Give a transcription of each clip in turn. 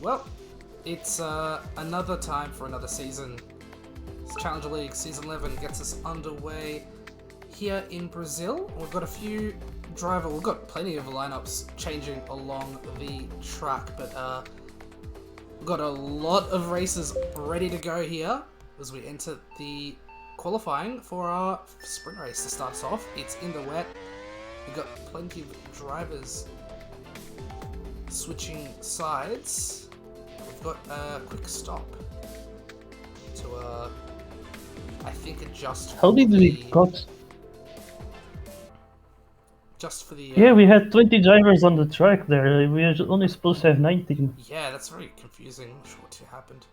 Well, it's another time for another season. It's Challenger League Season 11 gets us underway here in Brazil. We've got we've got plenty of lineups changing along the track, but we've got a lot of races ready to go here as we enter the qualifying for our sprint race to start us off. It's in the wet. We've got plenty of drivers switching sides. We've got a quick stop to I think adjust. How did we got? Just for the Yeah, we had 20 drivers on the track there. We are only supposed to have 19. Yeah, that's very confusing. I'm not sure what happened.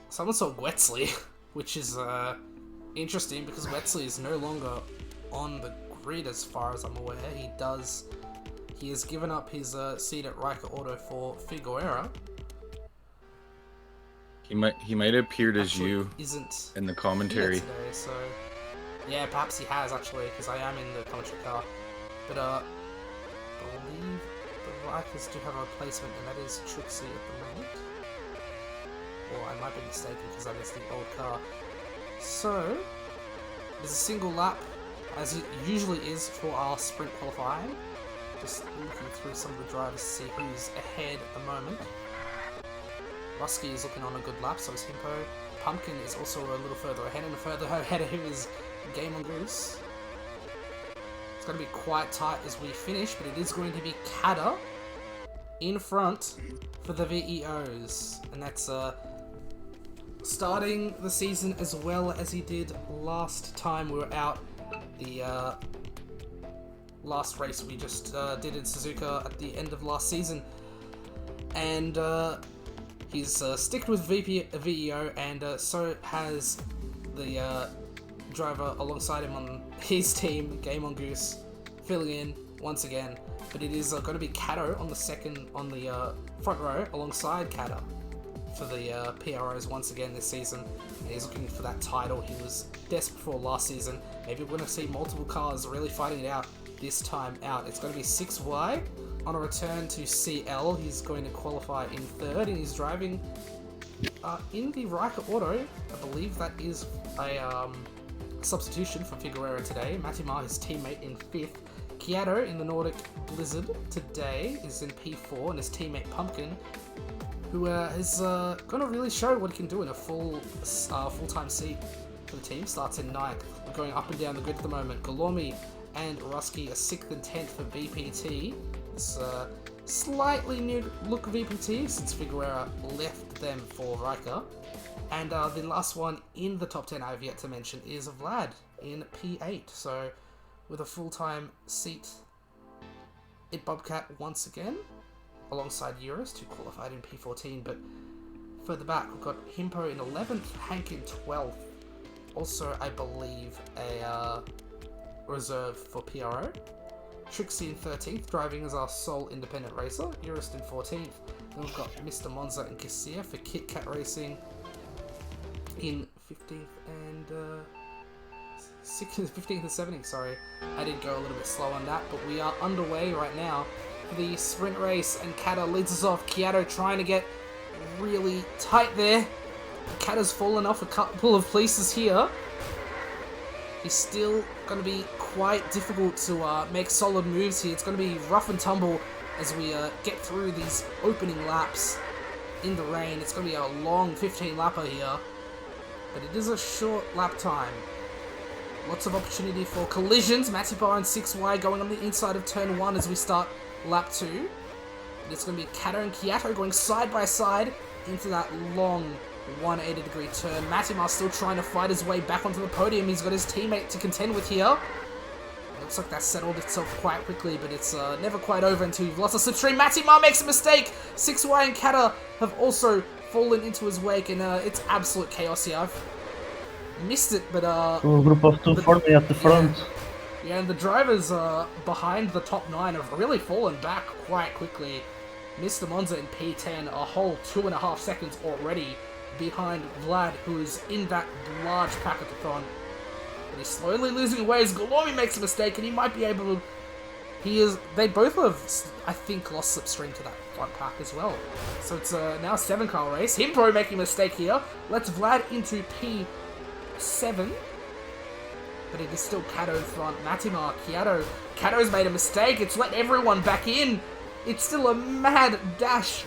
Someone saw Wetsley, which is interesting because Wetsley is no longer on the grid as far as I'm aware. He has given up his seat at Riker Auto for Figueira. He might have appeared as you isn't in the commentary today, so yeah, perhaps he has actually, because I am in the commentary car. But I believe the Rikers do have a replacement, and that is Trixie at the moment. Or I might be mistaken because that is the old car. So there's a single lap, as it usually is for our sprint qualifying. Just looking through some of the drivers to see who's ahead at the moment. Rusky is looking on a good lap, so is Himpo. Pumpkin is also a little further ahead, and further ahead of him is Game on Goose. It's going to be quite tight as we finish, but it is going to be Kata in front for the VEOs. And that's starting the season as well as he did last time we were out. The last race we just did in Suzuka at the end of last season. And he's sticked with VEO, and so has the driver alongside him on his team, Game on Goose, filling in once again. But it is going to be Kato on the front row alongside Kato for the PROs once again this season. And he's looking for that title. He was desperate for last season. Maybe we're going to see multiple cars really fighting it out this time out. It's going to be 6Y. On a return to CL, he's going to qualify in third, and he's driving in the Riker Auto. I believe that is a substitution for Figueira today. Matimar, his teammate, in fifth. Kiato in the Nordic Blizzard today is in P4, and his teammate Pumpkin, who is going to really show what he can do in a full-time seat for the team, starts in ninth. We're going up and down the grid at the moment. Galomi and Rusky are 6th and 10th for VPT. It's slightly new look VPT since Figueira left them for Riker. And the last one in the top 10 I've yet to mention is Vlad in P8. So with a full-time seat in Bobcat once again, alongside Eurus, who qualified in P14. But further back, we've got Himpo in 11th, Hank in 12th. Also, I believe, a reserve for PRO. Trixie in 13th, driving as our sole independent racer. Eurus in 14th. Then we've got Mr. Monza and Cassia for Kit Kat Racing in 15th and 15th and 17th, sorry. I did go a little bit slow on that, but we are underway right now for the sprint race, and Kata leads us off. Kiato trying to get really tight there. Kata's fallen off a couple of places here. He's still going to be quite difficult to make solid moves here. It's going to be rough and tumble as we get through these opening laps in the rain. It's going to be a long 15-lapper here, but it is a short lap time. Lots of opportunity for collisions. Matibar and 6Y going on the inside of turn 1 as we start lap 2. And it's going to be Kato and Kiato going side by side into that long 180-degree turn. Matimar still trying to fight his way back onto the podium. He's got his teammate to contend with here. It looks like that settled itself quite quickly, but it's never quite over until you've lost a slipstream. Matimar makes a mistake. 6Y and Kata have also fallen into his wake, and it's absolute chaos here. I've missed it, but A group of 240 at the front. Yeah, and the drivers behind the top 9 have really fallen back quite quickly. Mr. Monza in P10, a whole 2.5 seconds already behind Vlad, who is in that large pack at the front. But he's slowly losing away as Galomi makes a mistake, and he might be able to They both have, I think, lost slipstream to that front pack as well. So it's now a 7-car race. Himpo making a mistake here. Let's Vlad into P7. But it is still Kato in front. Matimar, Kato's made a mistake. It's let everyone back in. It's still a mad dash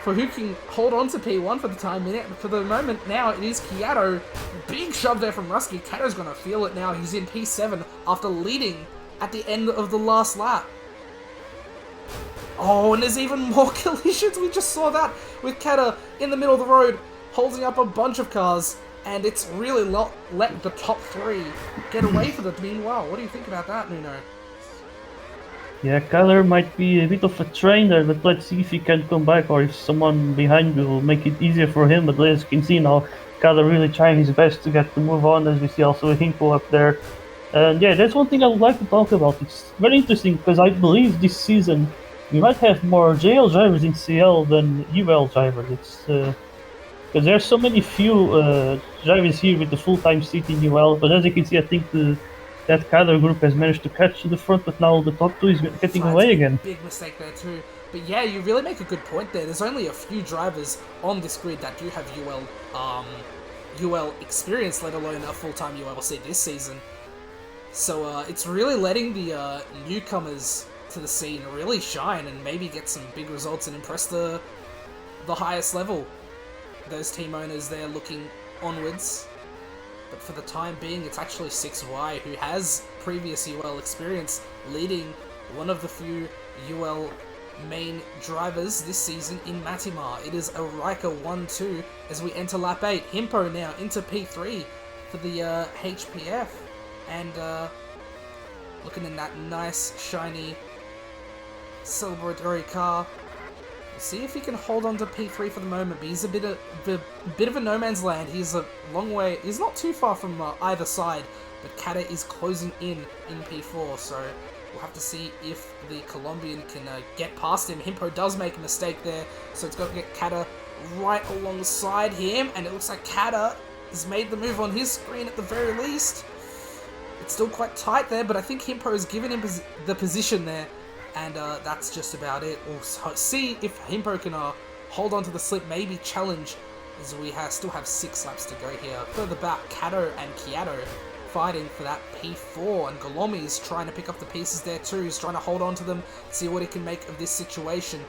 for who can hold on to P1 for the time being. For the moment now, it is Kiato. Big shove there from Rusky. Kato's going to feel it now. He's in P7 after leading at the end of the last lap. Oh, and there's even more collisions. We just saw that with Kato in the middle of the road, holding up a bunch of cars. And it's really let the top 3 get away from the meanwhile. What do you think about that, Nuno? Yeah, Kyler might be a bit of a trainer, but let's see if he can come back or if someone behind will make it easier for him. But as you can see now, Kyler really trying his best to get the move on, as we see also Hinko up there. And yeah, that's one thing I would like to talk about. It's very interesting because I believe this season we might have more JL drivers in CL than UL drivers. It's because there's so many few drivers here with the full-time seat in UL, but as you can see, I think that Kyler group has managed to catch the front, but now the top 2 is getting away again. Big mistake there too. But yeah, you really make a good point there. There's only a few drivers on this grid that do have UL experience, let alone a full-time UL seat this season. So it's really letting the newcomers to the scene really shine and maybe get some big results and impress the highest level. Those team owners there looking onwards. But for the time being, it's actually 6Y who has previous UL experience, leading one of the few UL main drivers this season in Matimar. It is a Riker 1-2 as we enter lap 8. Himpo now into P3 for the HPF. And looking in that nice, shiny, celebratory car. We'll see if he can hold on to P3 for the moment, but he's a bit of a no man's land. He's a long way. He's not too far from either side, but Kata is closing in P4, so we'll have to see if the Colombian can get past him. Himpo does make a mistake there, so it's got to get Kata right alongside him, and it looks like Kata has made the move on his screen at the very least. It's still quite tight there, but I think Himpo has given him the position there. And that's just about it. We'll see if Himpo can hold on to the slip, maybe challenge, as we still have 6 laps to go here. Further back, Kato and Kiato fighting for that P4, and Golomi is trying to pick up the pieces there too. He's trying to hold on to them, see what he can make of this situation.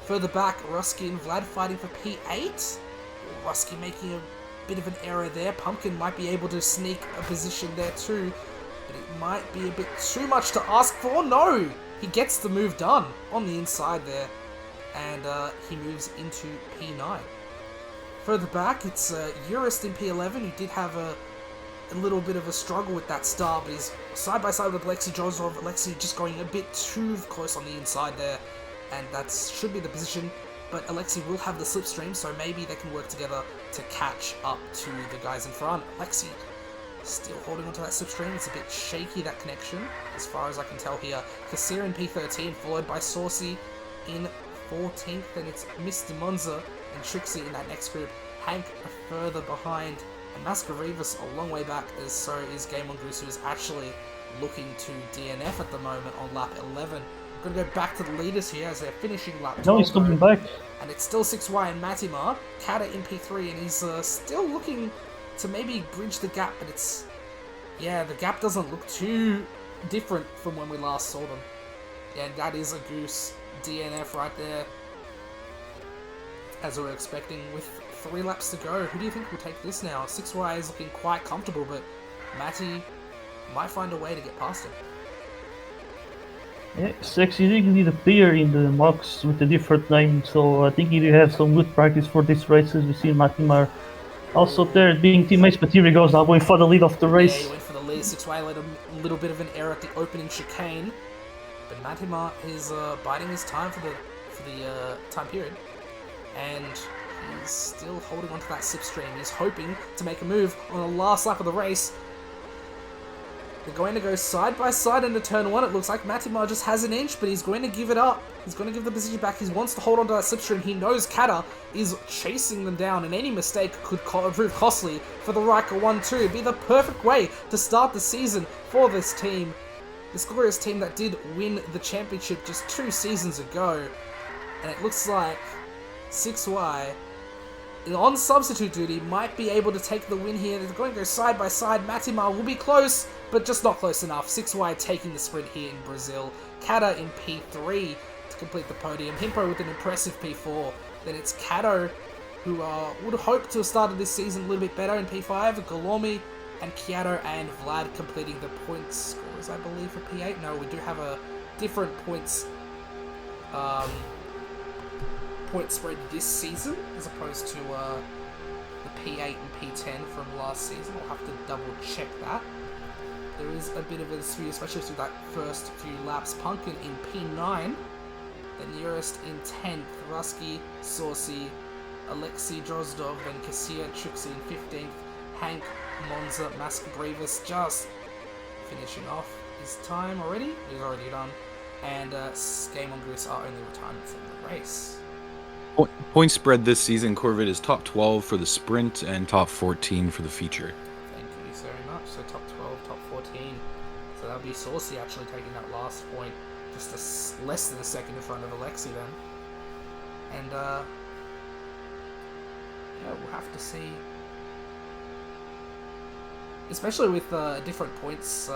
Further back, Rusky and Vlad fighting for P8. Rusky making a bit of an error there. Pumpkin might be able to sneak a position there too, but it might be a bit too much to ask for. No! He gets the move done on the inside there, and he moves into P9. Further back, it's Urist in P11, who did have a little bit of a struggle with that start, but he's side by side with Alexei Jozov. Alexei just going a bit too close on the inside there, and that should be the position, but Alexei will have the slipstream, so maybe they can work together to catch up to the guys in front. Alexei still holding onto that slipstream. It's a bit shaky, that connection, as far as I can tell here. Kassir in P13, followed by Saucy in 14th, and it's Mr. Monza and Trixie in that next group. Hank further behind, and Masquerivus a long way back, as so is Game On Goose, who is actually looking to DNF at the moment on lap 11. I'm going to go back to the leaders here as they're finishing lap 12. No, he's coming back. And it's still 6Y and Matimar. Kata in P3, and he's still looking to maybe bridge the gap, but it's... yeah, the gap doesn't look too different from when we last saw them. Yeah, that is a Goose DNF right there, as we were expecting, with 3 laps to go. Who do you think will take this now? 6Y is looking quite comfortable, but Matty might find a way to get past him. Yeah, Sexy Rig did appear in the mocks with a different name, so I think he did have some good practice for this race, as we see Matimar also there being teammates, but here he goes now going for the lead of the race. Yeah, he went for the lead. 6Y let a little bit of an error at the opening chicane, but Matimar is biding his time for the time period, and he's still holding onto that slipstream. He's hoping to make a move on the last lap of the race. They're going to go side by side into turn 1. It looks like Matimar just has an inch, but he's going to give it up. He's going to give the position back. He wants to hold onto that slipstream. He knows Kata is chasing them down, and any mistake could prove costly for the Riker 1-2. It'd be the perfect way to start the season for this team. this glorious team that did win the championship just 2 seasons ago. And it looks like 6Y, on substitute duty, might be able to take the win here. They're going to go side by side. Matimar will be close, but just not close enough. 6Y taking the sprint here in Brazil. Kata in P3 to complete the podium. Himpo with an impressive P4. Then it's Kato, who would hope to have started this season a little bit better in P5. Golormi and Kiato and Vlad completing the points scores, I believe, for P8. No, we do have a different points point spread this season as opposed to the P8 and P10 from last season. I'll have to double check that. There is a bit of a dispute, especially through that first few laps. Pumpkin in P9, then Nearest in 10th, Rusky, Saucy, Alexei Drozdov, then Cassia, Trixie in 15th, Hank, Monza, Mask Brevis just finishing off his time already. He's already done. And Game on Goose are only retirement from the race. Point spread this season, Corvette is top 12 for the sprint and top 14 for the feature. Thank you so much. So top 12, top 14. So that'll be Saucy actually taking that last point, just less than a second in front of Alexi then. And yeah, we'll have to see, especially with different points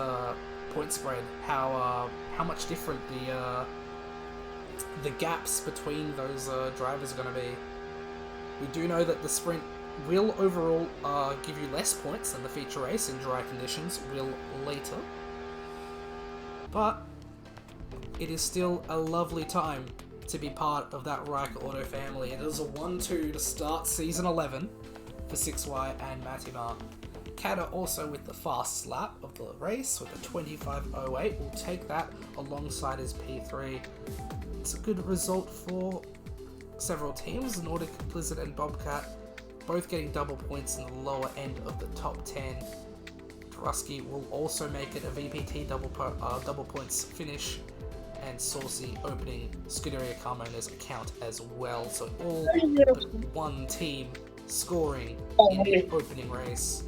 point spread, how much different the gaps between those drivers are going to be. We do know that the sprint will overall give you less points than the feature race in dry conditions, will later. But it is still a lovely time to be part of that Riker Auto family. It is a 1-2 to start Season 11 for 6Y and Matimar. Kata also with the fastest lap of the race with a 25.08. We'll take that alongside his P3. It's a good result for several teams. Nordic, Blizzard and Bobcat both getting double points in the lower end of the top 10. Drusky will also make it a VPT double points finish, and Saucy opening Scuderia Carmona's account as well. So all but one team scoring in the opening race.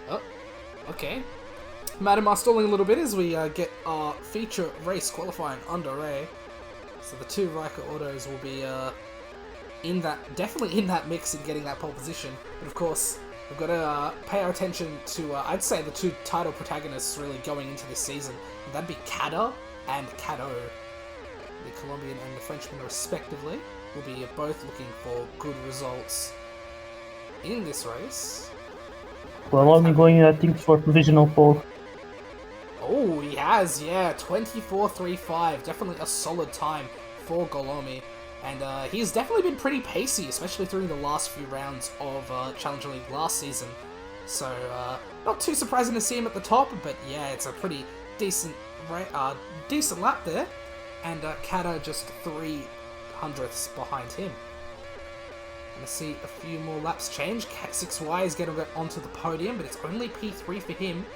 Oh, okay. Matimar stalling a little bit as we get our feature race qualifying underway. So the two Riker Autos will be definitely in that mix and getting that pole position. But of course, we've got to pay our attention to, I'd say, the two title protagonists really going into this season. And that'd be Kata and Kato. The Colombian and the Frenchman respectively will be both looking for good results in this race. Well, I'm going, I think, for provisional pole. Oh, he has, yeah, 24.35. Definitely a solid time for Golormi. And he's definitely been pretty pacey, especially through the last few rounds of Challenger League last season. So, not too surprising to see him at the top, but yeah, it's a pretty decent lap there. And Kata just 3/100ths behind him. Gonna see a few more laps change. 6Y is going to get onto the podium, but it's only P3 for him.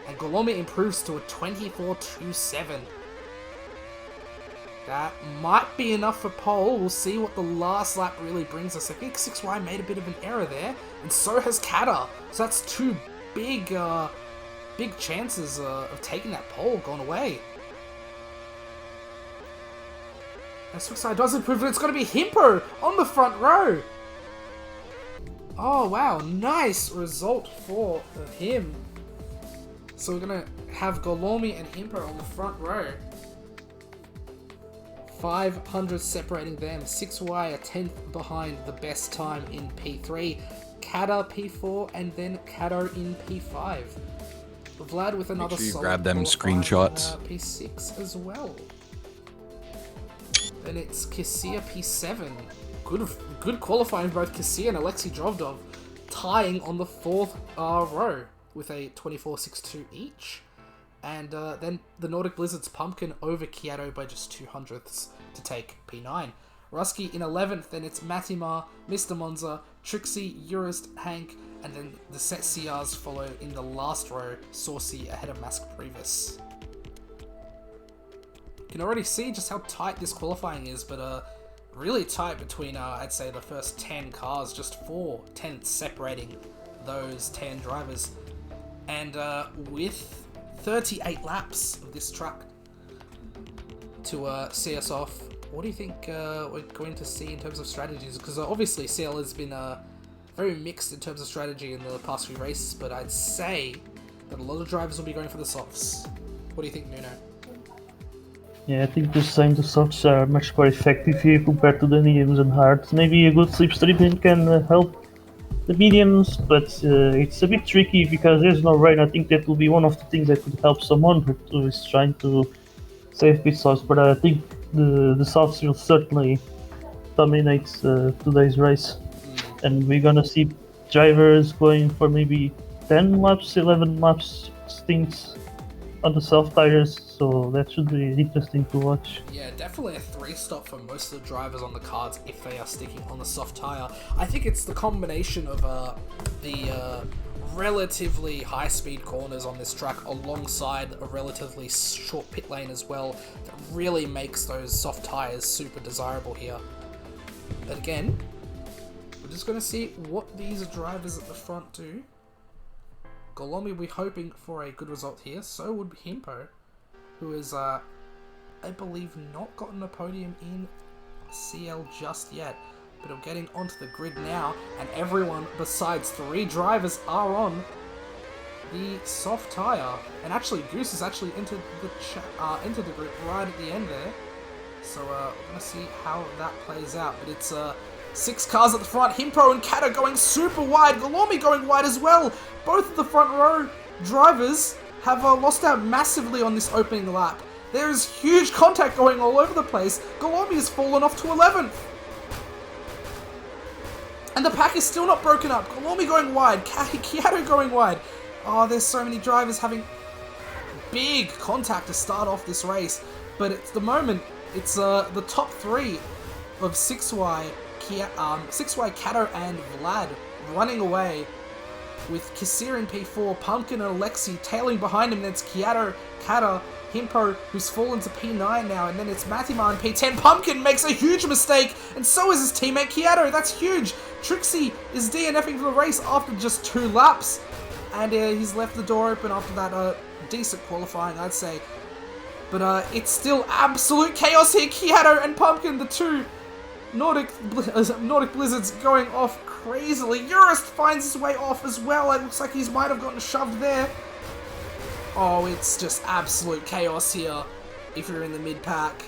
And Golormi improves to a 24.27. That might be enough for pole. We'll see what the last lap really brings us. I think 6Y made a bit of an error there, and so has Kata. So that's two big chances of taking that pole gone away. And 6Y does improve, but it's going to be Himpo on the front row. Oh wow, nice result for him. So we're going to have Golormi and Himpo on the front row. 500 separating them. 6Y a 10th behind the best time in P3. Kata P4 and then Kato in P5. Vlad with another Make sure you solid grab them qualifying, screenshots. P6 as well. Then it's Cassia P7. Good qualifying for both Cassia and Alexei Drozdov, tying on the 4th row with a 24.62 each. And then the Nordic Blizzard's Pumpkin over Kiato by just 2/100ths to take P9. Rusky in 11th, then it's Matimar, Mr. Monza, Trixie, Urist, Hank, and then the set CRs follow in the last row, Saucy ahead of Mask Brevis. You can already see just how tight this qualifying is, but really tight between, I'd say, the first 10 cars, just 4/10ths separating those 10 drivers. And with 38 laps of this track to see us off. What do you think we're going to see in terms of strategies? Because obviously CL has been very mixed in terms of strategy in the past few races, but I'd say that a lot of drivers will be going for the softs. What do you think, Nuno? Yeah, I think the same. The softs are much more effective here compared to the mediums and hards. Maybe a good slipstream can help the mediums, but it's a bit tricky because there's no rain. I think that will be one of the things that could help someone who is trying to save pit stops, but I think the softs will certainly dominate today's race. And we're gonna see drivers going for maybe 10 laps, 11 laps stints on the soft tires, so that should be interesting to watch. Yeah, definitely a 3-stop for most of the drivers on the cards if they are sticking on the soft tire. I think it's the combination of the relatively high-speed corners on this track alongside a relatively short pit lane as well that really makes those soft tires super desirable here. But again, we're just going to see what these drivers at the front do. Golomi, we're hoping for a good result here. So would Himpo, who is, I believe, not gotten a podium in CL just yet. But I'm getting onto the grid now, and everyone besides 3 drivers are on the soft tire. And actually, Goose has actually entered the group right at the end there. So we're going to see how that plays out. But it's 6 cars at the front. Himpo and Kato going super wide. Golomi going wide as well. Both of the front row drivers have lost out massively on this opening lap. There is huge contact going all over the place. Golomi has fallen off to 11th. And the pack is still not broken up. Golomi going wide. Kato going wide. Oh, there's so many drivers having big contact to start off this race. But at the moment, it's the top 3 of 6Y, 6Y, Kato, and Vlad running away, with Kasir in P4, Pumpkin and Alexi tailing behind him. Then it's Kato, Himpo, who's fallen to P9 now, and then it's Matima in P10. Pumpkin makes a huge mistake, and so is his teammate Kato. That's huge. Trixie is DNFing for the race after just 2 laps, and he's left the door open after that decent qualifying, I'd say. But it's still absolute chaos here. Kato and Pumpkin, the 2 Nordic Blizzards, going off crazily. Urist finds his way off as well. It looks like he might have gotten shoved there. Oh, it's just absolute chaos here if you're in the mid-pack.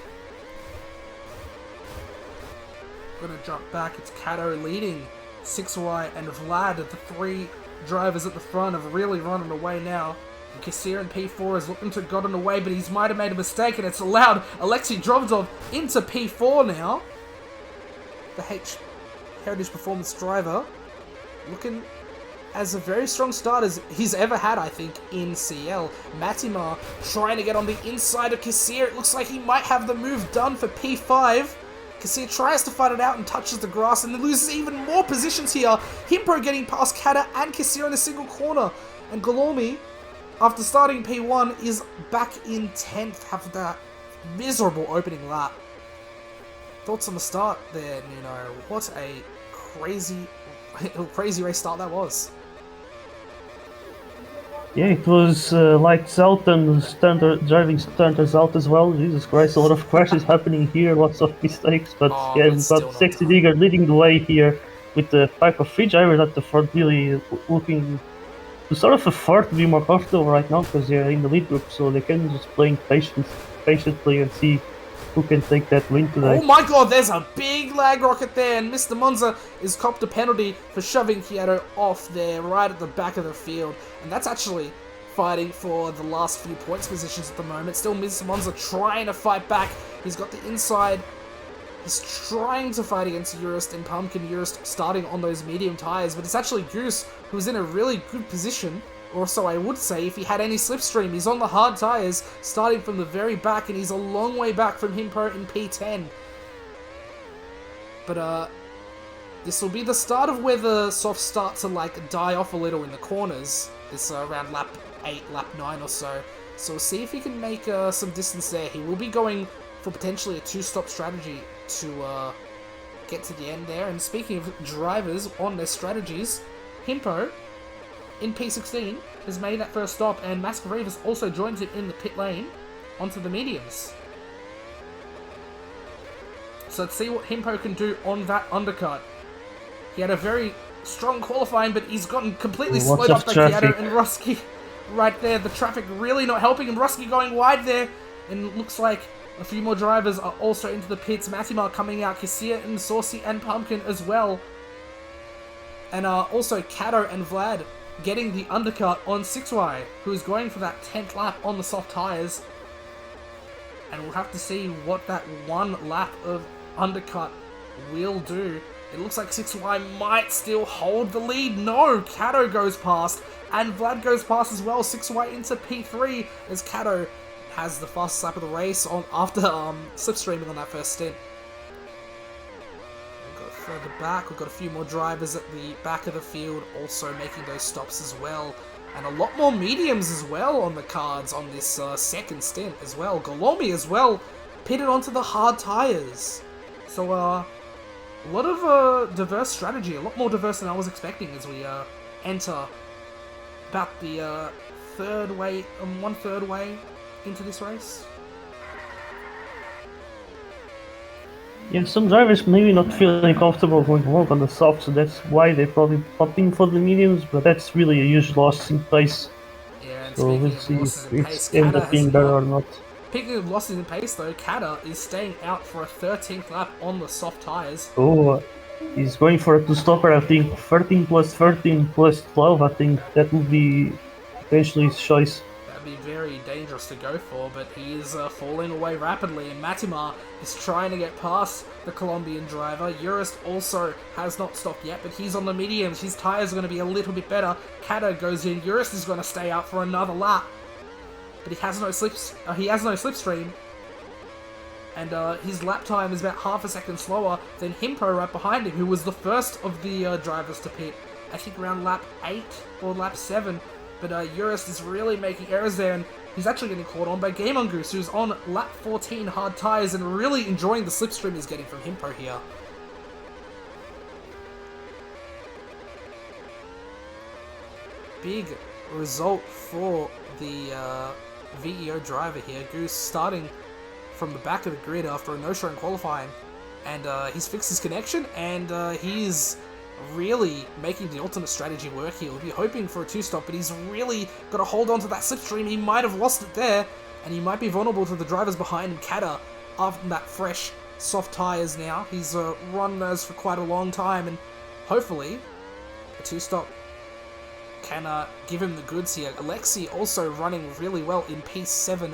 Gonna jump back. It's Kato leading 6Y and Vlad, the 3 drivers at the front, have really running away now. And Kasir in P4 is looking to have gotten away, but he might have made a mistake, and it's allowed Alexei Drovdov into P4 now. The Heritage Performance driver, looking as a very strong start as he's ever had, I think, in CL. Matima trying to get on the inside of Kasir. It looks like he might have the move done for P5. Kasir tries to fight it out and touches the grass, and then loses even more positions here. Himpo getting past Kata and Kasir in a single corner. And Golomi, after starting P1, is back in 10th after that miserable opening lap. Thoughts on the start there, Nuno? What a crazy race start that was. Yeah, it was lights out and driving standards out as well. Jesus Christ, a lot of crashes happening here, lots of mistakes. But yeah, we've got Sexy Digger leading the way here with the pack of 3 drivers at the front, really looking to sort of afford to be more comfortable right now because they're in the lead group, so they can just playing patiently and see who can take that win today. Oh my god, there's a big lag rocket there, and Mr. Monza is copped a penalty for shoving Kato off there, right at the back of the field. And that's actually fighting for the last few points positions at the moment. Still Mr. Monza trying to fight back. He's got the inside. He's trying to fight against Urist and Pumpkin. Urist starting on those medium tyres, but it's actually Goose who's in a really good position. Or so I would say, if he had any slipstream. He's on the hard tyres, starting from the very back, and he's a long way back from Himpo in P10. But, this will be the start of where the softs start to, like, die off a little in the corners. This, around lap 8, lap 9 or so. So we'll see if he can make, some distance there. He will be going for potentially a 2-stop strategy to, get to the end there. And speaking of drivers on their strategies, Himpo in P16 has made that first stop, and Masquerade also joins him in the pit lane onto the mediums. So let's see what Himpo can do on that undercut. He had a very strong qualifying, but he's gotten completely slowed up by Kyoto and Rusky right there. The traffic really not helping him. Rusky going wide there, and it looks like a few more drivers are also into the pits. Matimar coming out, Cassia and Saucy and Pumpkin as well. And also Kato and Vlad getting the undercut on 6Y, who is going for that 10th lap on the soft tyres. And we'll have to see what that one lap of undercut will do. It looks like 6Y might still hold the lead. No, Kato goes past, and Vlad goes past as well. 6Y into P3 as Kato has the fastest lap of the race on after slipstreaming on that first stint. Further back, we've got a few more drivers at the back of the field also making those stops as well, and a lot more mediums as well on the cards on this second stint as well. Golomi as well pitted onto the hard tyres, so a lot of diverse strategy, a lot more diverse than I was expecting as we enter about the one-third way into this race. Yeah, some drivers maybe not feeling comfortable going long on the soft, so that's why they probably popped in for the mediums, but that's really a huge loss in pace. Yeah, and so we'll see if if it's end up being better or not. Speaking of losses in pace though, Kata is staying out for a 13th lap on the soft tyres. Oh, he's going for a two-stopper, I think. 13 plus 13 plus 12, I think. That would be potentially his choice. That'd be very dangerous to go for, but he is falling away rapidly, and Matimar is trying to get past the Colombian driver. Urist also has not stopped yet, but he's on the mediums. His tyres are going to be a little bit better. Kato goes in. Urist is going to stay out for another lap, but he has no slipstream, and his lap time is about half a second slower than Himpo right behind him, who was the first of the drivers to pit, I think around lap 8 or lap 7. But Urist is really making errors there, and he's actually getting caught on by Game Mongoose, who's on lap 14 hard tyres and really enjoying the slipstream he's getting from Himpo here. Big result for the VEO driver here. Goose starting from the back of the grid after a no-show in qualifying, and he's fixed his connection, and he's really making the ultimate strategy work here. We'll be hoping for a two-stop, but he's really got to hold on to that slipstream. He might have lost it there, and he might be vulnerable to the drivers behind him. Kata, after that fresh, soft tyres now. He's run those for quite a long time, and hopefully a two-stop can give him the goods here. Alexi also running really well in P7.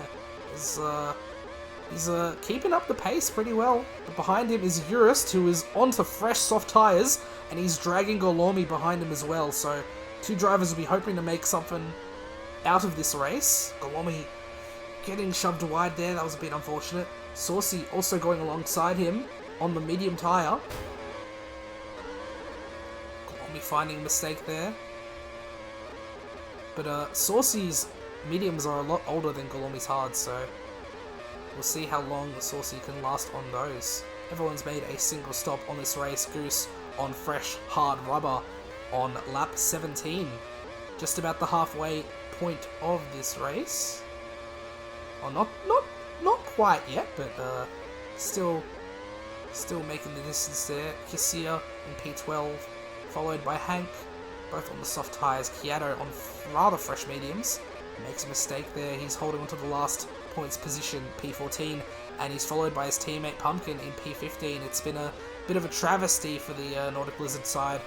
He's keeping up the pace pretty well, but behind him is Urist, who is onto fresh soft tyres, and he's dragging Golomi behind him as well, so two drivers will be hoping to make something out of this race. Golomi getting shoved wide there, that was a bit unfortunate. Saucy also going alongside him on the medium tyre. Golomi finding a mistake there. But Saucy's mediums are a lot older than Golomi's hards, so we'll see how long the Saucy can last on those. Everyone's made a single stop on this race. Goose on fresh, hard rubber on lap 17. Just about the halfway point of this race. Oh, not quite yet, but still making the distance there. Cassia in P12, followed by Hank, both on the soft tyres. Kyoto on rather fresh mediums. Makes a mistake there. He's holding onto the last points position, P14, and he's followed by his teammate Pumpkin in P15. It's been a bit of a travesty for the Nordic Blizzard side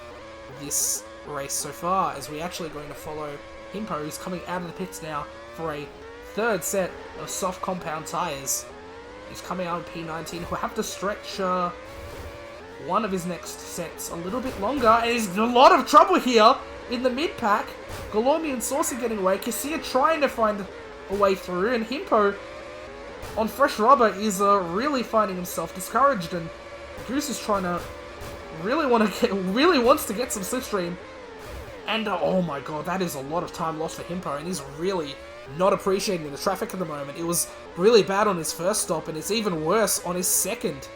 this race so far, as we're actually going to follow Himpo, who's coming out of the pits now for a third set of soft compound tyres. He's coming out in P19. He'll have to stretch one of his next sets a little bit longer, and he's in a lot of trouble here in the mid-pack. Golomi and Saucy getting away. Cassia trying to find a way through, and Himpo on fresh rubber is really finding himself discouraged, and Goose is trying to really wants to get some slipstream, and oh my god, that is a lot of time lost for Himpo, and he's really not appreciating the traffic at the moment. It was really bad on his first stop, and it's even worse on his second.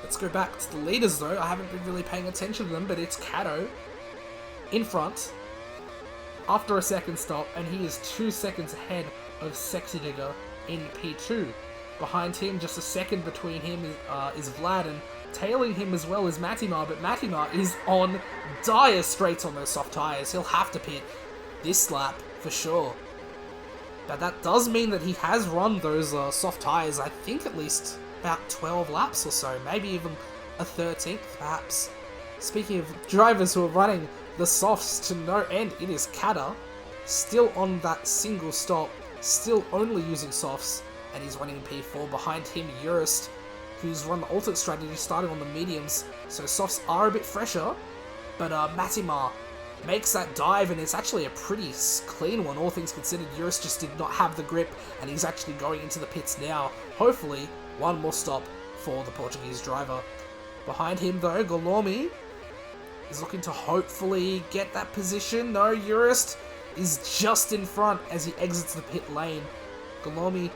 Let's go back to the leaders though. I haven't been really paying attention to them, but it's Kato in front after a second stop, and he is 2 seconds ahead of Sexy Digger in P2. Behind him, just a second between him, is Vlad, and tailing him as well as Matimar, but Matimar is on dire straits on those soft tyres. He'll have to pit this lap for sure. But that does mean that he has run those soft tyres, I think at least about 12 laps or so, maybe even a 13th perhaps. Speaking of drivers who are running the softs to no end, it is Kata, still on that single stop, still only using softs, and he's running in P4. Behind him, Urist, who's run the alternate strategy starting on the mediums, so softs are a bit fresher, but Matimar makes that dive, and it's actually a pretty clean one, all things considered. Urist just did not have the grip, and he's actually going into the pits now. Hopefully, one more stop for the Portuguese driver. Behind him, though, Golormi is looking to hopefully get that position. No, Urist is just in front as he exits the pit lane. Golormi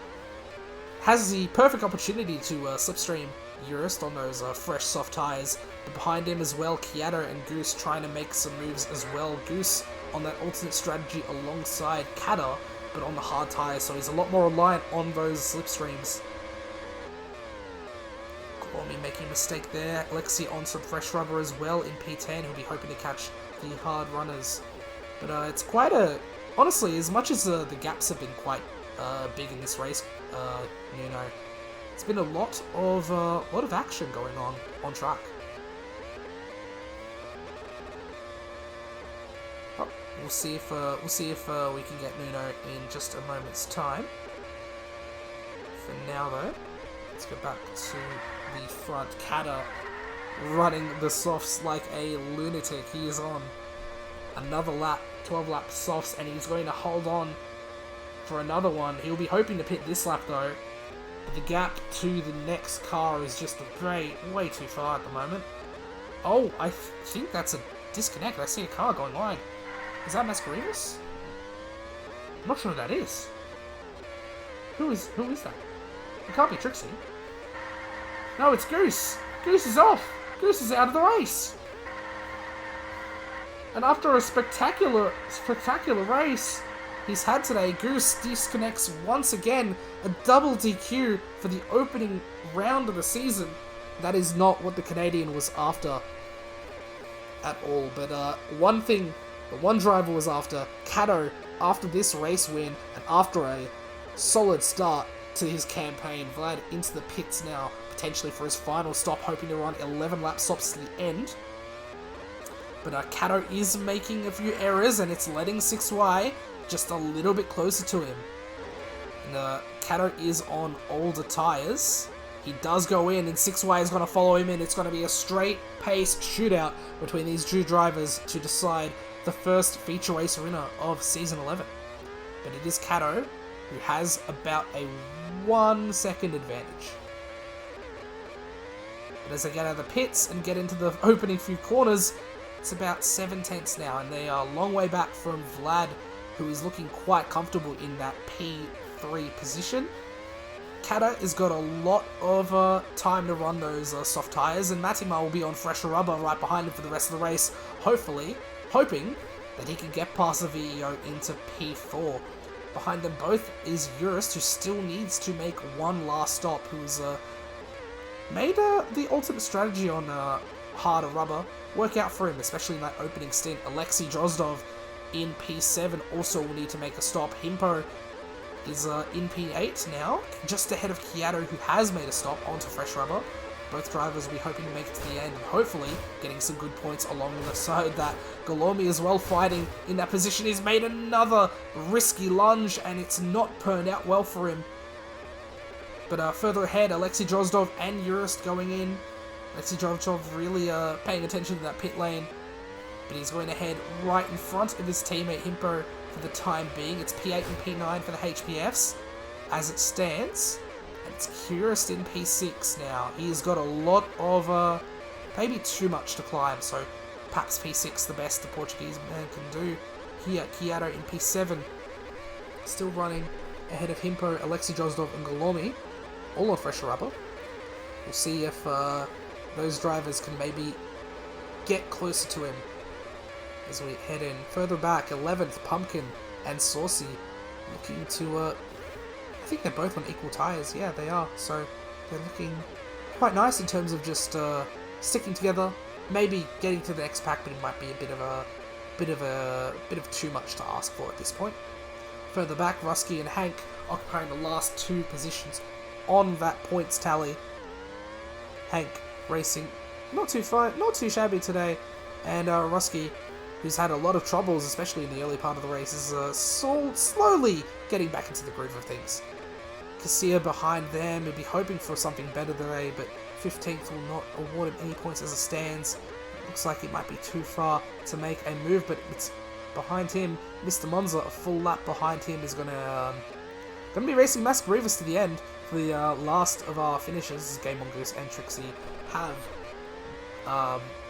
has the perfect opportunity to slipstream Urist on those fresh soft tyres. But behind him as well, Kiato and Goose trying to make some moves as well. Goose on that alternate strategy alongside Kata, but on the hard tyres, so he's a lot more reliant on those slipstreams. Gormy making a mistake there. Alexi on some fresh rubber as well in P10. He'll be hoping to catch the hard runners. But it's quite a... Honestly, as much as the gaps have been quite big in this race, Nuno, it's been a lot of action going on track. Oh, we'll see if we can get Nuno in just a moment's time. For now, though, let's go back to the front. Kata running the softs like a lunatic. He is on another lap, 12 lap softs, and he's going to hold on for another one. He'll be hoping to pit this lap though, but the gap to the next car is just way too far at the moment. Oh, I think that's a disconnect. I see a car going wide. Is that Mascarenas? I'm not sure who that is. Who is that? It can't be Trixie. No, it's Goose. Goose is off. Goose is out of the race. And after a spectacular race he's had today, Goose disconnects once again. A double DQ for the opening round of the season. That is not what the Canadian was after at all. But one thing the one driver was after, Kato, after this race win and after a solid start to his campaign, Vlad into the pits now, potentially for his final stop, hoping to run 11 lap stops to the end. But Kato is making a few errors, and it's letting 6Y just a little bit closer to him. And Kato is on older tyres. He does go in, and 6Y is going to follow him in. It's going to be a straight-paced shootout between these two drivers to decide the first feature race winner of Season 11. But it is Kato who has about a 1 second advantage. But as they get out of the pits and get into the opening few corners, it's about 7 tenths now, and they are a long way back from Vlad, who is looking quite comfortable in that P3 position. Kata has got a lot of time to run those soft tyres, and Matimar will be on fresher rubber right behind him for the rest of the race, hoping that he can get past the VEO into P4. Behind them both is Urist, who still needs to make one last stop, who's made the ultimate strategy on harder rubber work out for him, especially in that opening stint. Alexei Drozdov in P7 also will need to make a stop. Himpo is in P8 now, just ahead of Kiato, who has made a stop onto fresh rubber. Both drivers will be hoping to make it to the end, and hopefully getting some good points along the side. That Golormi as well fighting in that position. He's made another risky lunge, and it's not turned out well for him. But further ahead, Alexei Drozdov and Urist going in. Alexei Drozdov really paying attention to that pit lane, but he's going to head right in front of his teammate Himpo for the time being. It's P8 and P9 for the HPFs as it stands. And it's Urist in P6 now. He's got a lot of, maybe too much to climb, so perhaps P6 the best the Portuguese man can do. Here, Kiato in P7, still running ahead of Himpo, Alexei Drozdov and Golormi, all on fresher rubber. We'll see if those drivers can maybe get closer to him as we head in. Further back, 11th, Pumpkin and Saucy looking to, I think they're both on equal tyres. Yeah, they are. So they're looking quite nice in terms of just sticking together. Maybe getting to the next pack, but it might be a bit of too much to ask for at this point. Further back, Rusky and Hank occupying the last 2 positions on that points tally. Hank racing not too shabby today, and Rusky, who's had a lot of troubles, especially in the early part of the race, is slowly getting back into the groove of things. Cassia behind them, would be hoping for something better today, but 15th will not award him any points as it stands. Looks like it might be too far to make a move, but it's behind him. Mr. Monza, a full lap behind him, is gonna be racing Mask Grievous to the end for the last of our finishers. Game Mongoose and Trixie have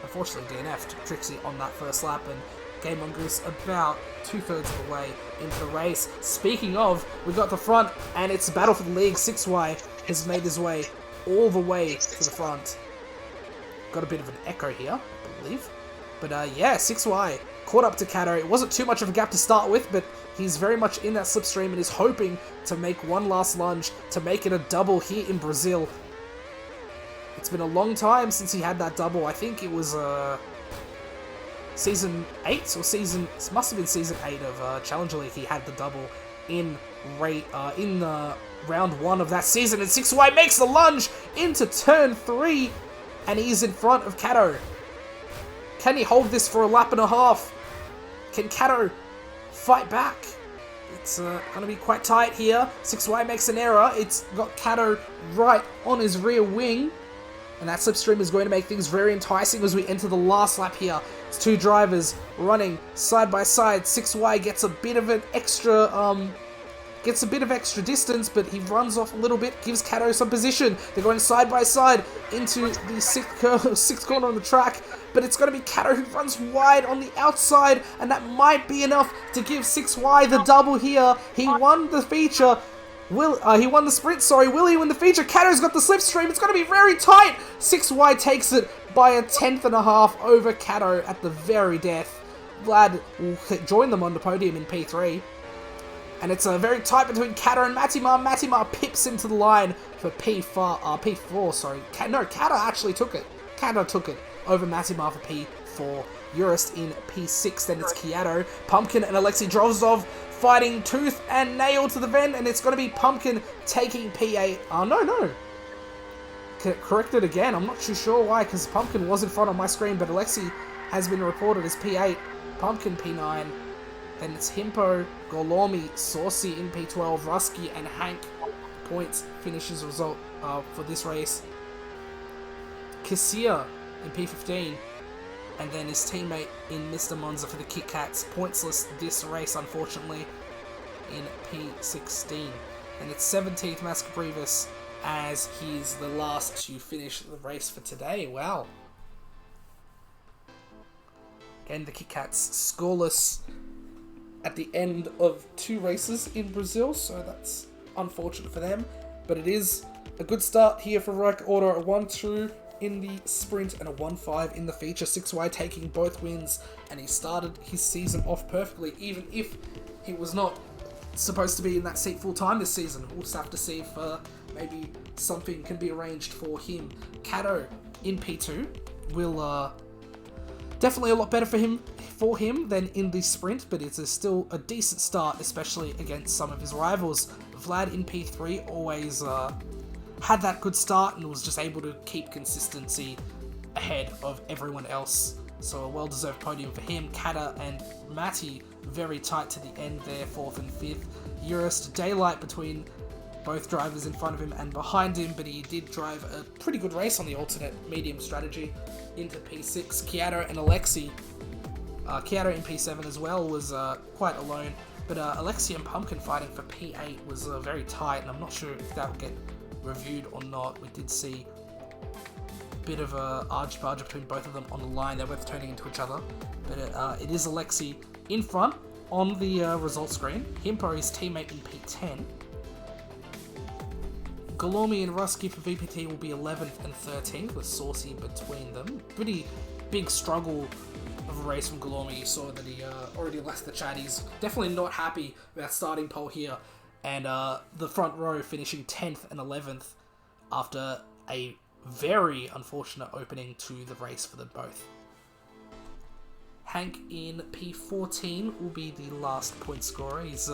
unfortunately DNF'd Trixie on that first lap, and Game Mongoose about 2/3 of the way into the race. Speaking of, we got the front, and it's a battle for the league. 6Y has made his way all the way to the front. Got a bit of an echo here, I believe. But yeah, 6Y caught up to Kato. It wasn't too much of a gap to start with, but he's very much in that slipstream and is hoping to make one last lunge to make it a double here in Brazil. It's been a long time since he had that double. I think it was season 8 or it must have been season 8 of Challenger League. He had the double in round 1 of that season, and 6Y makes the lunge into turn 3, and he's in front of Kato. Can he hold this for a lap and a half? Can Kato fight back? It's going to be quite tight here. 6Y makes an error. It's got Kato right on his rear wing, and that slipstream is going to make things very enticing as we enter the last lap here. It's 2 drivers running side by side. 6Y gets a bit of an extra distance, but he runs off a little bit, gives Kato some position. They're going side by side into the sixth corner on the track, but it's going to be Kato who runs wide on the outside, and that might be enough to give 6Y the double here. He won the feature. He won the sprint, sorry. Will he win the feature? Kato's got the slipstream. It's going to be very tight. 6Y takes it by a 1/10.5 over Kato at the very death. Vlad will join them on the podium in P3. And it's very tight between Kato and Matimar. Matimar pips into the line for P4, sorry. Kato actually took it. Kato took it over Matimar for P4. Urist in P6, then it's Kiato. Pumpkin and Alexei Drozov fighting tooth and nail to the vent, and it's going to be Pumpkin taking P8. Oh, no. Corrected again. I'm not too sure why, because Pumpkin was in front on my screen, but Alexei has been reported as P8. Pumpkin P9. Then it's Himpo, Gorlomi, Saucy in P12, Rusky, and Hank. Points finishes result for this race. Cassia in P15. And then his teammate in Mr. Monza for the Kit Kats. Pointsless this race, unfortunately, in P16. And it's 17th Mask Grievous as he's the last to finish the race for today. Wow. Again, the Kit Kats scoreless at the end of 2 races in Brazil, so that's unfortunate for them. But it is a good start here for Reich Order, a 1-2 in the sprint and a 1-5 in the feature. 6Y taking both wins, and he started his season off perfectly, even if he was not supposed to be in that seat full time this season. We'll just have to see if maybe something can be arranged for him. Kato in P2 will definitely a lot better for him than in the sprint, but it's still a decent start, especially against some of his rivals. Vlad in P3 always had that good start and was just able to keep consistency ahead of everyone else. So a well-deserved podium for him. Kata and Matty very tight to the end there, 4th and 5th. Urist, daylight between both drivers in front of him and behind him, but he did drive a pretty good race on the alternate medium strategy into P6. Kiato and Alexei. Kiato in P7 as well was quite alone, but Alexei and Pumpkin fighting for P8 was very tight, and I'm not sure if that will get reviewed or not. We did see a bit of a argy-bargy between both of them on the line. They're both turning into each other, but it is Alexei in front on the results screen. Himpo, his teammate, in P10. Golomi and Rusky for VPT will be 11th and 13th, with Saucy between them. Pretty big struggle of a race from Galormi. You saw that he already left the chat. He's definitely not happy about starting pole here. And the front row finishing 10th and 11th after a very unfortunate opening to the race for them both. Hank in P14 will be the last point scorer. He's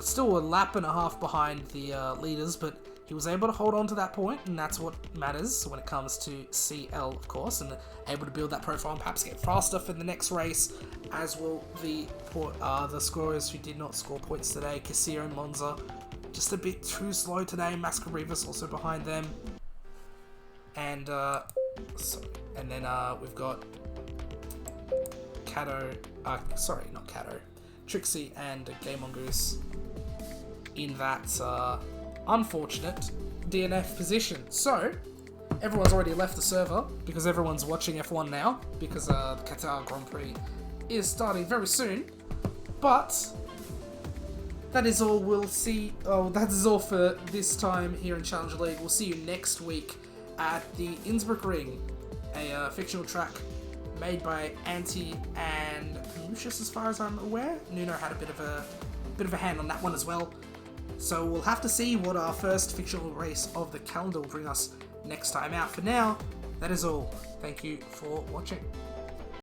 still a lap and a half behind the leaders, but he was able to hold on to that point, and that's what matters when it comes to CL, of course, and able to build that profile and perhaps get faster for the next race, as will the scorers who did not score points today. Casio and Monza, just a bit too slow today. Masquerivus also behind them. And, then we've got Trixie and Game Mongoose in that unfortunate DNF position. So, everyone's already left the server because everyone's watching F1 now because the Qatar Grand Prix is starting very soon. But that is all we'll see. Oh, that is all for this time here in Challenger League. We'll see you next week at the Innsbruck Ring, a fictional track made by Anti and Lucius, as far as I'm aware. Nuno had a bit of a hand on that one as well. So we'll have to see what our first fictional race of the calendar will bring us next time out. For now, that is all. Thank you for watching.